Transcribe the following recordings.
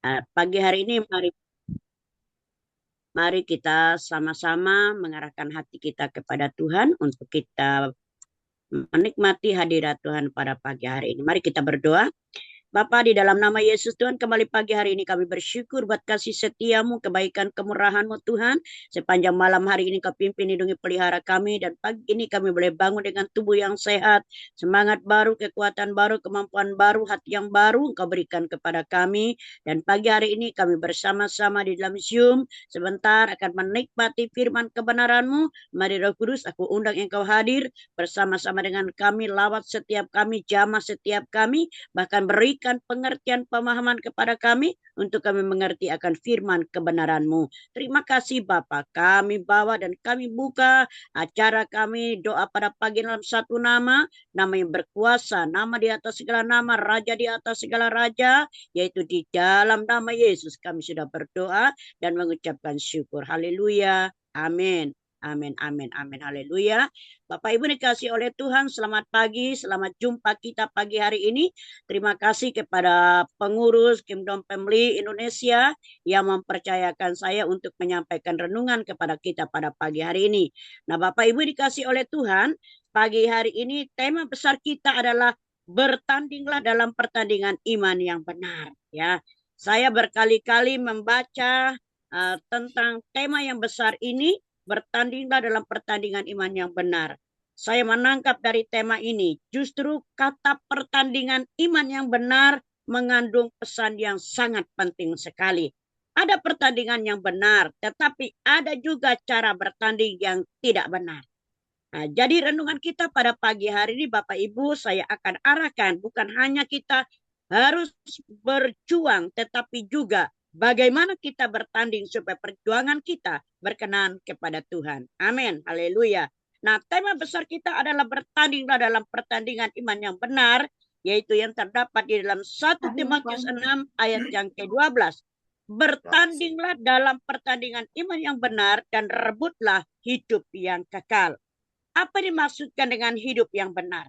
Pagi hari ini mari kita sama-sama mengarahkan hati kita kepada Tuhan untuk kita menikmati hadirat Tuhan pada pagi hari ini. Mari kita berdoa. Bapa, di dalam nama Yesus Tuhan, kembali pagi hari ini kami bersyukur buat kasih setiamu, kebaikan, kemurahan-Mu Tuhan. Sepanjang malam hari ini kau pimpin, lindungi, pelihara kami. Dan pagi ini kami boleh bangun dengan tubuh yang sehat, semangat baru, kekuatan baru, kemampuan baru, hati yang baru Engkau berikan kepada kami. Dan pagi hari ini kami bersama-sama di dalam Zoom sebentar akan menikmati firman kebenaran-Mu. Mari Roh Kudus, aku undang Engkau hadir bersama-sama dengan kami, lawat setiap kami, jamah setiap kami, bahkan berikan pengertian pemahaman kepada kami untuk kami mengerti akan firman kebenaran-Mu. Terima kasih Bapa, kami bawa dan kami buka acara kami doa pada pagi dalam satu nama yang berkuasa, nama di atas segala nama, raja di atas segala raja, yaitu di dalam nama Yesus kami sudah berdoa dan mengucapkan syukur. Haleluya. Amin. Amin, amin, amin, haleluya. Bapak Ibu dikasih oleh Tuhan, selamat pagi, selamat jumpa kita pagi hari ini. Terima kasih kepada pengurus Kingdom Family Indonesia yang mempercayakan saya untuk menyampaikan renungan kepada kita pada pagi hari ini. Nah, Bapak Ibu dikasih oleh Tuhan, pagi hari ini tema besar kita adalah bertandinglah dalam pertandingan iman yang benar. Ya, saya berkali-kali membaca tentang tema yang besar ini, bertandinglah dalam pertandingan iman yang benar. Saya menangkap dari tema ini, justru kata pertandingan iman yang benar mengandung pesan yang sangat penting sekali. Ada pertandingan yang benar, tetapi ada juga cara bertanding yang tidak benar. Nah, jadi renungan kita pada pagi hari ini, Bapak Ibu, saya akan arahkan bukan hanya kita harus berjuang, tetapi juga bagaimana kita bertanding supaya perjuangan kita berkenan kepada Tuhan. Amin. Haleluya. Nah, tema besar kita adalah bertandinglah dalam pertandingan iman yang benar, yaitu yang terdapat di dalam 1 Timotius 6 ayat yang ke-12. Bertandinglah dalam pertandingan iman yang benar dan rebutlah hidup yang kekal. Apa dimaksudkan dengan hidup yang benar?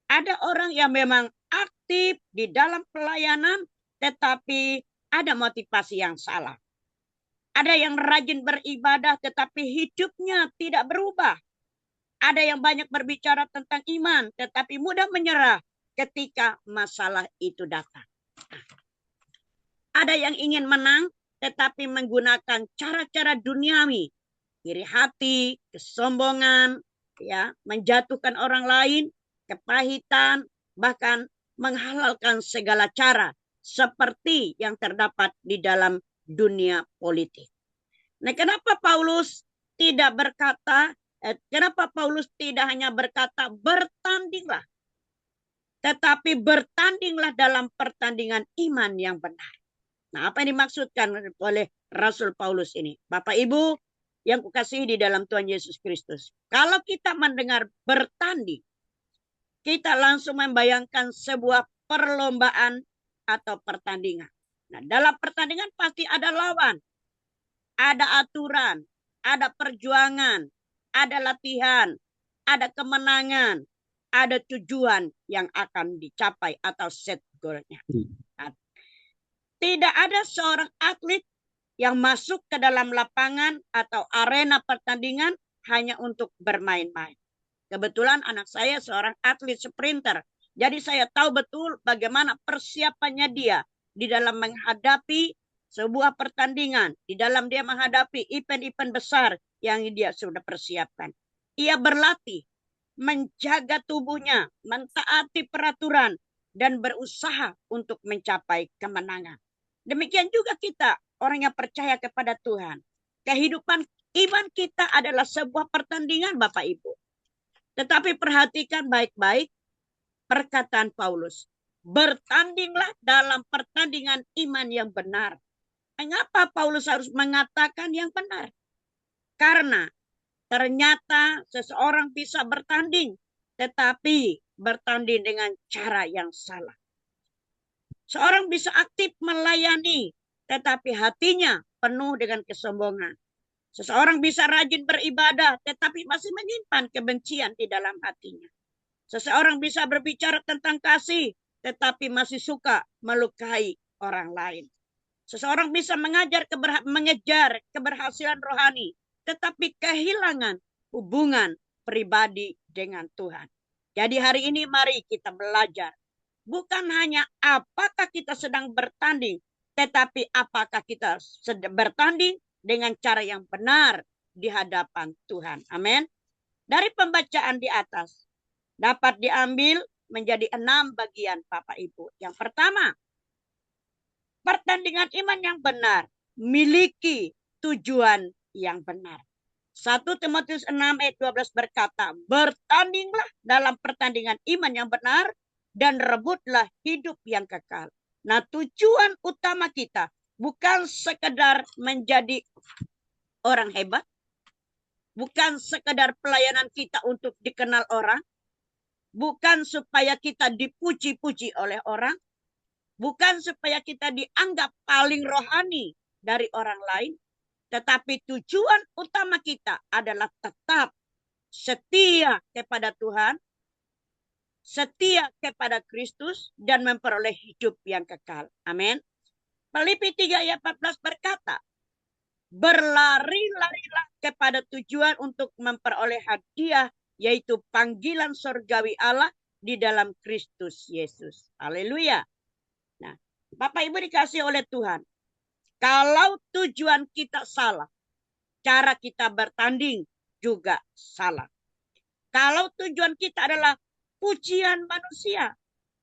Ada orang yang memang aktif di dalam pelayanan, tetapi ada motivasi yang salah. Ada yang rajin beribadah, tetapi hidupnya tidak berubah. Ada yang banyak berbicara tentang iman, tetapi mudah menyerah ketika masalah itu datang. Ada yang ingin menang, tetapi menggunakan cara-cara duniawi, iri hati, kesombongan, ya, menjatuhkan orang lain, kepahitan, bahkan menghalalkan segala cara seperti yang terdapat di dalam dunia politik. Nah, kenapa Paulus tidak hanya berkata bertandinglah, tetapi bertandinglah dalam pertandingan iman yang benar. Nah, apa yang dimaksudkan oleh Rasul Paulus ini? Bapak Ibu yang kukasihi di dalam Tuhan Yesus Kristus. Kalau kita mendengar bertanding, kita langsung membayangkan sebuah perlombaan atau pertandingan. Nah, dalam pertandingan pasti ada lawan, ada aturan, ada perjuangan, ada latihan, ada kemenangan, ada tujuan yang akan dicapai atau set goalnya. Nah, tidak ada seorang atlet yang masuk ke dalam lapangan atau arena pertandingan hanya untuk bermain-main. Kebetulan anak saya seorang atlet sprinter. Jadi saya tahu betul bagaimana persiapannya dia di dalam menghadapi sebuah pertandingan. Di dalam dia menghadapi event-event besar yang dia sudah persiapkan. Ia berlatih, menjaga tubuhnya, mentaati peraturan, dan berusaha untuk mencapai kemenangan. Demikian juga kita, orang yang percaya kepada Tuhan. Kehidupan iman kita adalah sebuah pertandingan, Bapak Ibu. Tetapi perhatikan baik-baik perkataan Paulus. Bertandinglah dalam pertandingan iman yang benar. Mengapa Paulus harus mengatakan yang benar? Karena ternyata seseorang bisa bertanding, tetapi bertanding dengan cara yang salah. Seorang bisa aktif melayani, tetapi hatinya penuh dengan kesombongan. Seseorang bisa rajin beribadah, tetapi masih menyimpan kebencian di dalam hatinya. Seseorang bisa berbicara tentang kasih, tetapi masih suka melukai orang lain. Seseorang bisa mengejar keberhasilan rohani, tetapi kehilangan hubungan pribadi dengan Tuhan. Jadi hari ini mari kita belajar. Bukan hanya apakah kita sedang bertanding, tetapi apakah kita sedang bertanding dengan cara yang benar di hadapan Tuhan. Amin. Dari pembacaan di atas dapat diambil menjadi 6 bagian Bapak Ibu. Yang pertama, pertandingan iman yang benar miliki tujuan yang benar. 1 Timotius 6 ayat 12 berkata, bertandinglah dalam pertandingan iman yang benar dan rebutlah hidup yang kekal. Nah, tujuan utama kita bukan sekedar menjadi orang hebat, bukan sekedar pelayanan kita untuk dikenal orang, bukan supaya kita dipuji-puji oleh orang, bukan supaya kita dianggap paling rohani dari orang lain, tetapi tujuan utama kita adalah tetap setia kepada Tuhan, setia kepada Kristus, dan memperoleh hidup yang kekal. Amin. Filipi 3 ayat 14 berkata, berlari-larilah kepada tujuan untuk memperoleh hadiah, yaitu panggilan surgawi Allah di dalam Kristus Yesus. Haleluya. Nah, Bapak Ibu dikasih oleh Tuhan. Kalau tujuan kita salah, cara kita bertanding juga salah. Kalau tujuan kita adalah pujian manusia,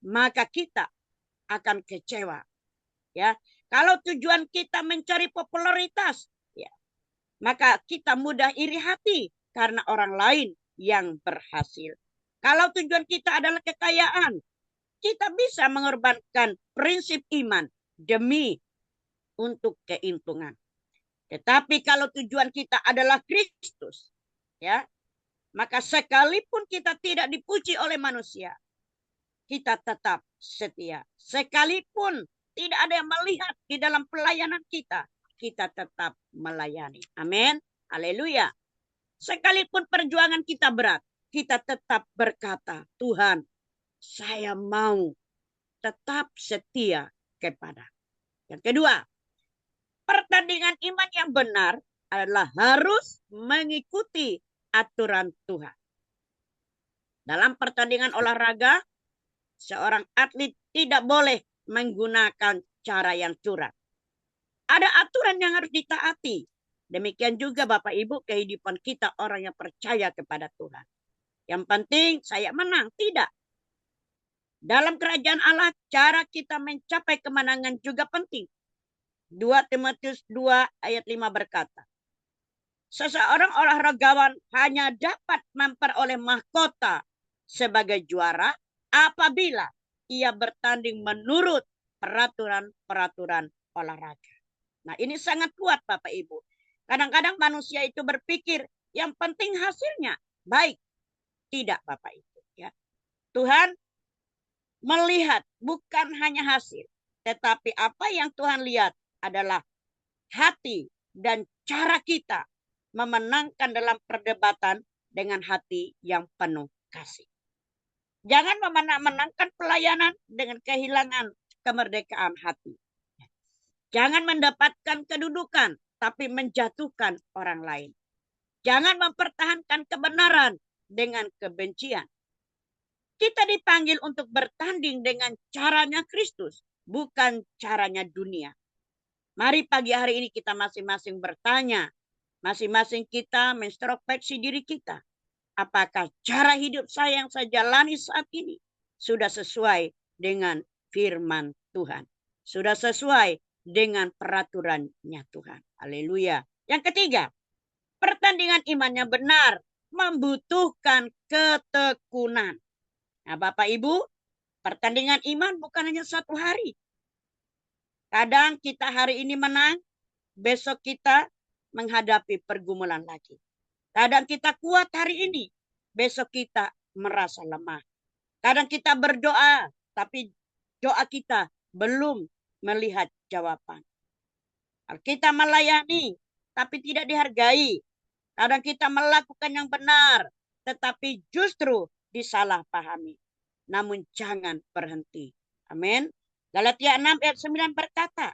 maka kita akan kecewa. Ya, kalau tujuan kita mencari popularitas, ya, maka kita mudah iri hati karena orang lain yang berhasil. Kalau tujuan kita adalah kekayaan, kita bisa mengorbankan prinsip iman demi untuk keuntungan. Tetapi kalau tujuan kita adalah Kristus, ya, maka sekalipun kita tidak dipuji oleh manusia, kita tetap setia. Sekalipun tidak ada yang melihat di dalam pelayanan kita, kita tetap melayani. Amin. Haleluya. Sekalipun perjuangan kita berat, kita tetap berkata, Tuhan, saya mau tetap setia kepada. Yang kedua, pertandingan iman yang benar adalah harus mengikuti aturan Tuhan. Dalam pertandingan olahraga, seorang atlet tidak boleh menggunakan cara yang curang. Ada aturan yang harus ditaati. Demikian juga Bapak Ibu, kehidupan kita orang yang percaya kepada Tuhan. Yang penting saya menang. Tidak. Dalam kerajaan Allah, cara kita mencapai kemenangan juga penting. 2 Timotius 2 ayat 5 berkata, seseorang olahragawan hanya dapat memperoleh mahkota sebagai juara apabila ia bertanding menurut peraturan-peraturan olahraga. Nah, ini sangat kuat Bapak Ibu. Kadang-kadang manusia itu berpikir yang penting hasilnya. Baik. Tidak Bapak Ibu. Ya. Tuhan melihat bukan hanya hasil, tetapi apa yang Tuhan lihat adalah hati dan cara kita memenangkan dalam perdebatan dengan hati yang penuh kasih. Jangan memenangkan pelayanan dengan kehilangan kemerdekaan hati. Jangan mendapatkan kedudukan, tapi menjatuhkan orang lain. Jangan mempertahankan kebenaran dengan kebencian. Kita dipanggil untuk bertanding dengan caranya Kristus, bukan caranya dunia. Mari pagi hari ini kita masing-masing bertanya, masing-masing kita mengintrospeksi diri kita. Apakah cara hidup saya yang saya jalani saat ini sudah sesuai dengan firman Tuhan? Sudah sesuai dengan peraturannya Tuhan. Haleluya. Yang ketiga, pertandingan imannya benar membutuhkan ketekunan. Nah, Bapak Ibu, pertandingan iman bukan hanya satu hari. Kadang kita hari ini menang, besok kita menghadapi pergumulan lagi. Kadang kita kuat hari ini, besok kita merasa lemah. Kadang kita berdoa, tapi doa kita belum melihat jawaban. Kita melayani, tapi tidak dihargai. Kadang kita melakukan yang benar, tetapi justru disalahpahami. Namun jangan berhenti. Amin. Galatia 6 ayat 9 berkata,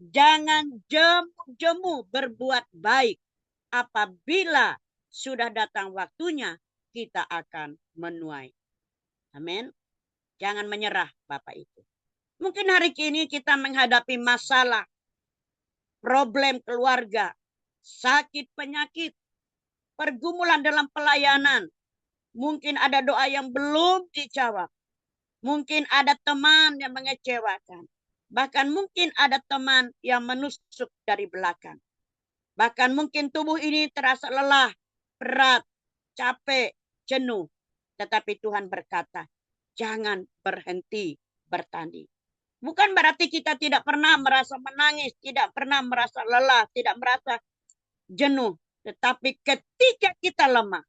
Jangan jemu-jemu berbuat baik. Apabila sudah datang waktunya, kita akan menuai. Amin. Jangan menyerah, Bapak Ibu. Mungkin hari ini kita menghadapi masalah, problem keluarga, sakit penyakit, pergumulan dalam pelayanan. Mungkin ada doa yang belum dijawab. Mungkin ada teman yang mengecewakan. Bahkan mungkin ada teman yang menusuk dari belakang. Bahkan mungkin tubuh ini terasa lelah, berat, capek, jenuh. Tetapi Tuhan berkata, jangan berhenti bertanding. Bukan berarti kita tidak pernah merasa menangis, tidak pernah merasa lelah, tidak merasa jenuh. Tetapi ketika kita lemah,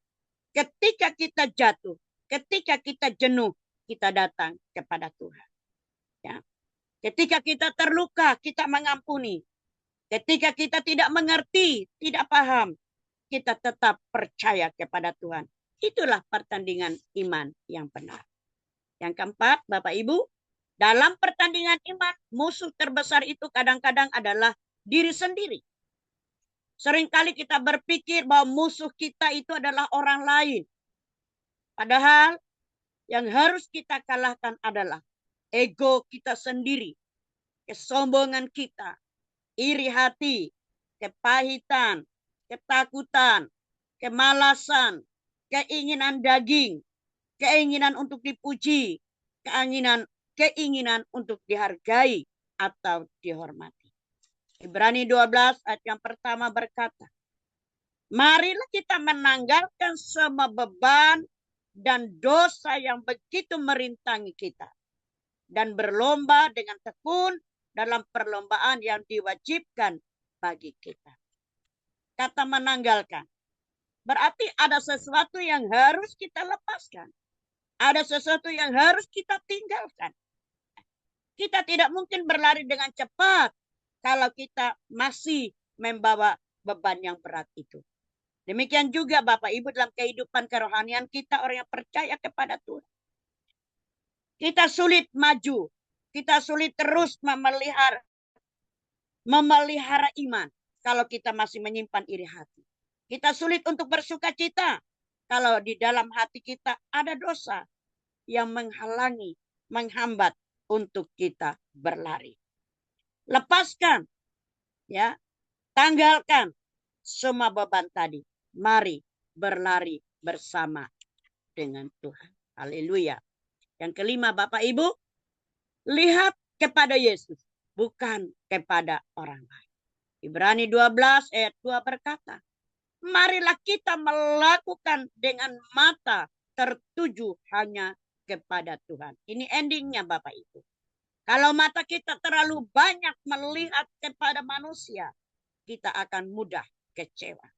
ketika kita jatuh, ketika kita jenuh, kita datang kepada Tuhan. Ya. Ketika kita terluka, kita mengampuni. Ketika kita tidak mengerti, tidak paham, kita tetap percaya kepada Tuhan. Itulah pertandingan iman yang benar. Yang keempat, Bapak Ibu, dalam pertandingan iman, musuh terbesar itu kadang-kadang adalah diri sendiri. Seringkali kita berpikir bahwa musuh kita itu adalah orang lain. Padahal yang harus kita kalahkan adalah ego kita sendiri, kesombongan kita, iri hati, kepahitan, ketakutan, kemalasan, keinginan daging, keinginan untuk dipuji, keinginan untuk dihargai atau dihormati. Ibrani 12 ayat yang pertama berkata, marilah kita menanggalkan semua beban dan dosa yang begitu merintangi kita, dan berlomba dengan tekun dalam perlombaan yang diwajibkan bagi kita. Kata menanggalkan, berarti ada sesuatu yang harus kita lepaskan. Ada sesuatu yang harus kita tinggalkan. Kita tidak mungkin berlari dengan cepat kalau kita masih membawa beban yang berat itu. Demikian juga Bapak Ibu dalam kehidupan kerohanian kita, orang yang percaya kepada Tuhan. Kita sulit maju. Kita sulit terus memelihara iman kalau kita masih menyimpan iri hati. Kita sulit untuk bersuka cita kalau di dalam hati kita ada dosa yang menghalangi, menghambat untuk kita berlari. Lepaskan, ya, tanggalkan semua beban tadi. Mari berlari bersama dengan Tuhan. Haleluya. Yang kelima, Bapak Ibu, lihat kepada Yesus, bukan kepada orang lain. Ibrani 12 ayat 2 berkata, marilah kita melakukan dengan mata tertuju hanya kepada Tuhan. Ini endingnya Bapak Ibu. Kalau mata kita terlalu banyak melihat kepada manusia, kita akan mudah kecewa.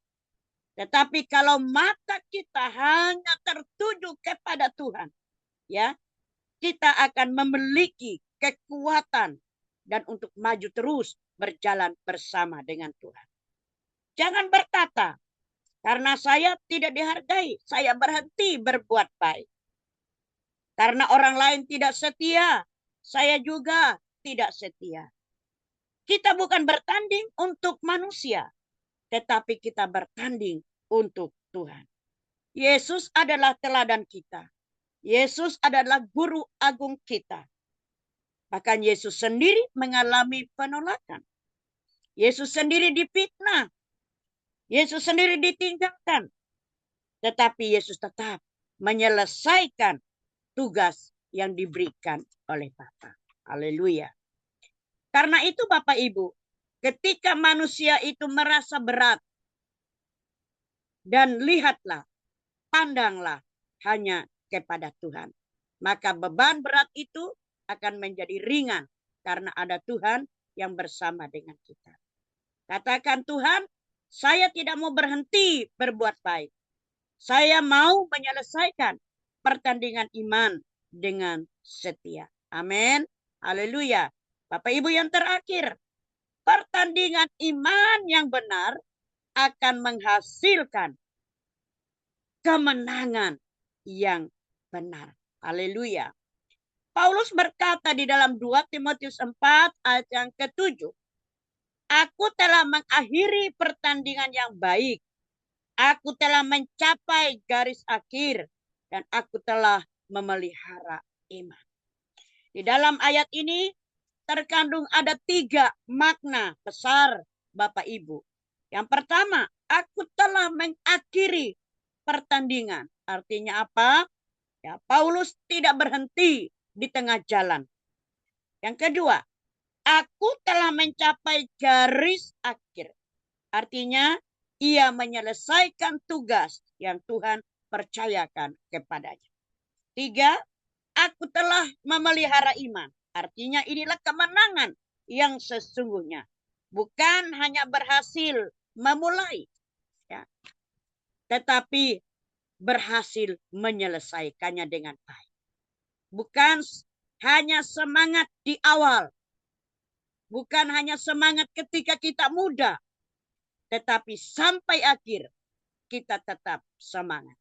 Tetapi kalau mata kita hanya tertuju kepada Tuhan, ya, kita akan memiliki kekuatan dan untuk maju terus berjalan bersama dengan Tuhan. Jangan berkata, karena saya tidak dihargai, saya berhenti berbuat baik. Karena orang lain tidak setia, saya juga tidak setia. Kita bukan bertanding untuk manusia, tetapi kita bertanding untuk Tuhan. Yesus adalah teladan kita. Yesus adalah guru agung kita. Bahkan Yesus sendiri mengalami penolakan. Yesus sendiri difitnah. Yesus sendiri ditinggalkan. Tetapi Yesus tetap menyelesaikan tugas yang diberikan oleh Bapa. Haleluya. Karena itu Bapak Ibu, ketika manusia itu merasa berat, dan lihatlah, pandanglah hanya kepada Tuhan. Maka beban berat itu akan menjadi ringan karena ada Tuhan yang bersama dengan kita. Katakan, Tuhan, saya tidak mau berhenti berbuat baik. Saya mau menyelesaikan pertandingan iman dengan setia. Amin. Haleluya. Bapak Ibu yang terakhir, pertandingan iman yang benar akan menghasilkan kemenangan yang benar. Haleluya. Paulus berkata di dalam 2 Timotius 4 ayat yang ke-7. Aku telah mengakhiri pertandingan yang baik. Aku telah mencapai garis akhir. Dan aku telah memelihara iman. Di dalam ayat ini terkandung ada 3 makna besar Bapak Ibu. Yang pertama, aku telah mengakhiri pertandingan. Artinya apa? Ya, Paulus tidak berhenti di tengah jalan. Yang kedua, aku telah mencapai garis akhir. Artinya, ia menyelesaikan tugas yang Tuhan percayakan kepadanya. 3, aku telah memelihara iman. Artinya inilah kemenangan yang sesungguhnya. Bukan hanya berhasil memulai, ya, tetapi berhasil menyelesaikannya dengan baik. Bukan hanya semangat di awal. Bukan hanya semangat ketika kita muda. Tetapi sampai akhir kita tetap semangat.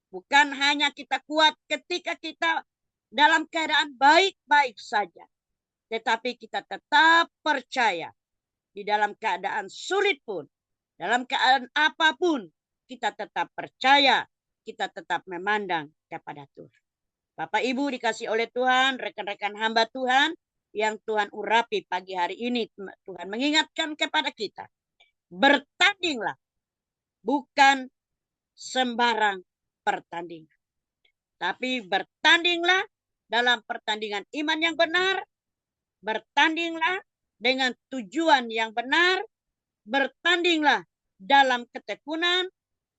Bukan hanya kita kuat ketika kita dalam keadaan baik-baik saja. Tetapi kita tetap percaya. Di dalam keadaan sulit pun. Dalam keadaan apapun. Kita tetap percaya. Kita tetap memandang kepada Tuhan. Bapak Ibu dikasih oleh Tuhan. Rekan-rekan hamba Tuhan. Yang Tuhan urapi pagi hari ini. Tuhan mengingatkan kepada kita. Bertandinglah. Bukan sembarang pertandingan. Tapi bertandinglah dalam pertandingan iman yang benar. Bertandinglah dengan tujuan yang benar. Bertandinglah dalam ketekunan.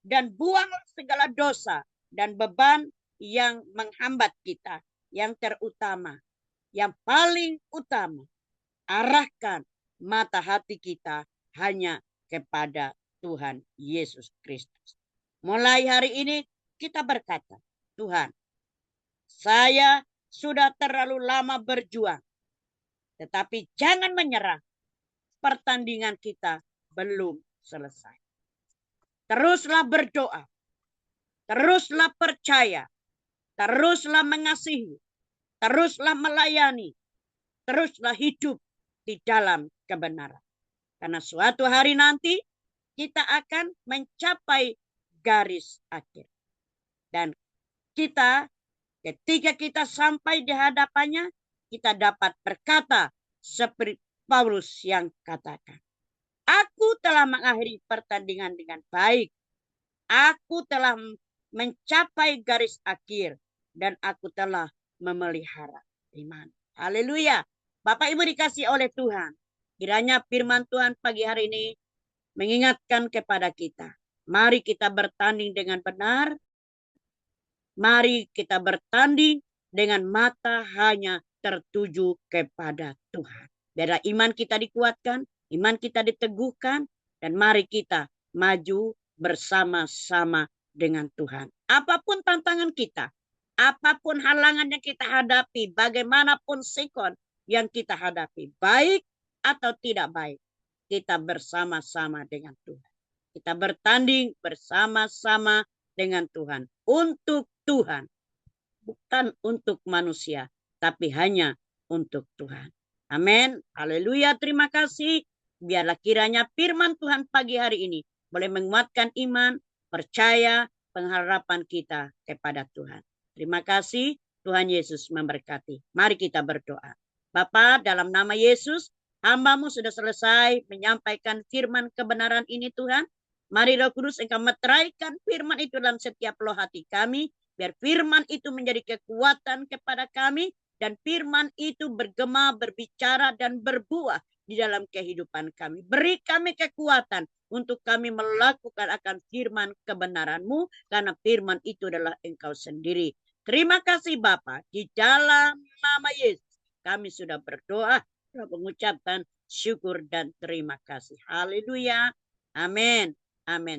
Dan buanglah segala dosa dan beban yang menghambat kita. Yang terutama. Yang paling utama. Arahkan mata hati kita hanya kepada Tuhan Yesus Kristus. Mulai hari ini kita berkata, Tuhan, saya sudah terlalu lama berjuang. Tetapi jangan menyerah. Pertandingan kita belum selesai. Teruslah berdoa. Teruslah percaya. Teruslah mengasihi. Teruslah melayani. Teruslah hidup di dalam kebenaran. Karena suatu hari nanti kita akan mencapai garis akhir. Dan kita ketika kita sampai di hadapannya, kita dapat berkata seperti Paulus yang katakan, aku telah mengakhiri pertandingan dengan baik. Aku telah mencapai garis akhir. Dan aku telah memelihara iman. Haleluya. Bapak Ibu dikasih oleh Tuhan. Kiranya firman Tuhan pagi hari ini mengingatkan kepada kita. Mari kita bertanding dengan benar. Mari kita bertanding dengan mata hanya tertuju kepada Tuhan. Biarlah iman kita dikuatkan, iman kita diteguhkan, dan mari kita maju bersama-sama dengan Tuhan. Apapun tantangan kita, apapun halangan yang kita hadapi, bagaimanapun sikon yang kita hadapi, baik atau tidak baik, kita bersama-sama dengan Tuhan. Kita bertanding bersama-sama dengan Tuhan. Untuk Tuhan. Bukan untuk manusia. Tapi hanya untuk Tuhan. Amin. Haleluya. Terima kasih. Biarlah kiranya firman Tuhan pagi hari ini boleh menguatkan iman, percaya, pengharapan kita kepada Tuhan. Terima kasih. Tuhan Yesus memberkati. Mari kita berdoa. Bapa, dalam nama Yesus, hamba-Mu sudah selesai menyampaikan firman kebenaran ini Tuhan. Mari Roh Kudus Engkau meteraikan firman itu dalam setiap loh hati kami. Biar firman itu menjadi kekuatan kepada kami. Dan firman itu bergema, berbicara, dan berbuah di dalam kehidupan kami. Beri kami kekuatan untuk kami melakukan akan firman kebenaran-Mu. Karena firman itu adalah Engkau sendiri. Terima kasih Bapa. Di dalam nama Yesus kami sudah berdoa. Mengucapkan syukur dan terima kasih. Haleluya. Amin. Amin.